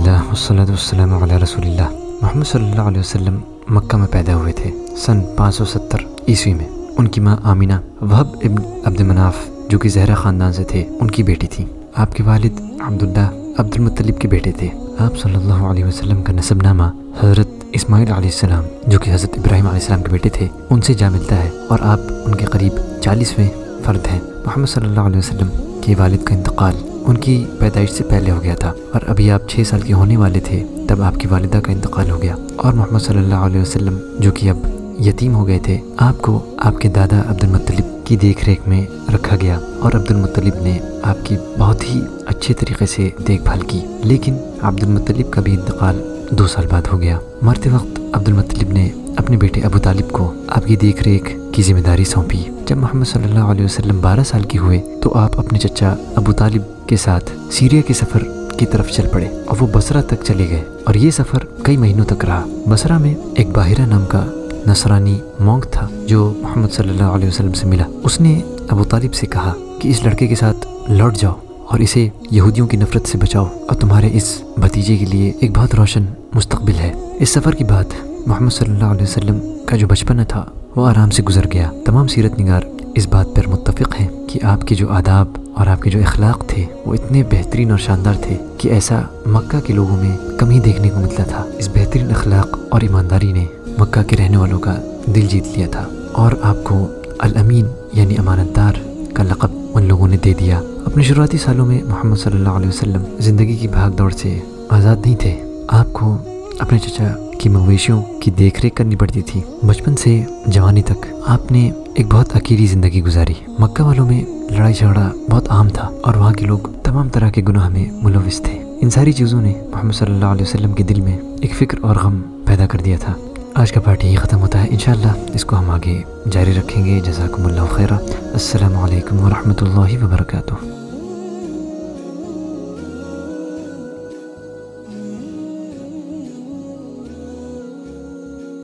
الحمدللہ والصلاۃ والسلام علی رسول اللہ۔ محمد صلی اللہ علیہ وسلم مکہ میں پیدا ہوئے تھے سن 570 عیسوی میں۔ ان کی ماں آمینہ وہب ابن عبد مناف جو کہ زہرہ خاندان سے تھے ان کی بیٹی تھی۔ آپ کے والد عبداللہ عبد المطلب کے بیٹے تھے۔ آپ صلی اللہ علیہ وسلم کا نسب نامہ حضرت اسماعیل علیہ السلام جو کہ حضرت ابراہیم علیہ السلام کے بیٹے تھے ان سے جا ملتا ہے، اور آپ ان کے قریب 40ویں فرد ہیں۔ محمد صلی اللہ علیہ وسلم کے والد کا انتقال ان کی پیدائش سے پہلے ہو گیا تھا، اور ابھی آپ 6 سال کے ہونے والے تھے تب آپ کی والدہ کا انتقال ہو گیا، اور محمد صلی اللہ علیہ وسلم جو کہ اب یتیم ہو گئے تھے، آپ کو آپ کے دادا عبد المطلب کی دیکھ ریکھ میں رکھا گیا، اور عبد المطلب نے آپ کی بہت ہی اچھے طریقے سے دیکھ بھال کی۔ لیکن عبد المطلب کا بھی انتقال 2 سال بعد ہو گیا۔ مرتے وقت عبد المطلب نے اپنے بیٹے ابو طالب کو آپ کی دیکھ ریکھ کی ذمہ داری سونپی۔ جب محمد صلی اللہ علیہ وسلم 12 سال کے ہوئے تو آپ اپنے چچا ابو طالب کے ساتھ سیریا کے سفر کی طرف چل پڑے، اور وہ بصرہ تک چلے گئے، اور یہ سفر کئی مہینوں تک رہا۔ بصرہ میں ایک باہرہ نام کا نصرانی مونک تھا جو محمد صلی اللہ علیہ وسلم سے ملا۔ اس نے ابو طالب سے کہا کہ اس لڑکے کے ساتھ لوٹ جاؤ اور اسے یہودیوں کی نفرت سے بچاؤ، اور تمہارے اس بھتیجے کے لیے ایک بہت روشن مستقبل ہے۔ اس سفر کی بات محمد صلی اللہ علیہ وسلم کا جو بچپنا تھا وہ آرام سے گزر گیا۔ تمام سیرت نگار اس بات پر متفق ہیں کہ آپ کے جو آداب اور آپ کے جو اخلاق تھے وہ اتنے بہترین اور شاندار تھے کہ ایسا مکہ کے لوگوں میں کم ہی دیکھنے کو ملتا تھا۔ اس بہترین اخلاق اور ایمانداری نے مکہ کے رہنے والوں کا دل جیت لیا تھا، اور آپ کو الامین یعنی امانت دار کا لقب ان لوگوں نے دے دیا۔ اپنے شروعاتی سالوں میں محمد صلی اللہ علیہ وسلم زندگی کی بھاگ دوڑ سے آزاد نہیں تھے۔ آپ کو اپنے چچا کی مویشیوں کی دیکھ ریکھ کرنی پڑتی تھی۔ بچپن سے جوانی تک آپ نے ایک بہت اکیلی زندگی گزاری۔ مکہ والوں میں لڑائی جھگڑا بہت عام تھا، اور وہاں کے لوگ تمام طرح کے گناہ میں ملوث تھے۔ ان ساری چیزوں نے محمد صلی اللہ علیہ وسلم کے دل میں ایک فکر اور غم پیدا کر دیا تھا۔ آج کا پارٹ یہی ختم ہوتا ہے، انشاءاللہ اس کو ہم آگے جاری رکھیں گے۔ جزاکم اللہ خیرہ۔ السلام علیکم ورحمۃ اللہ وبرکاتہ۔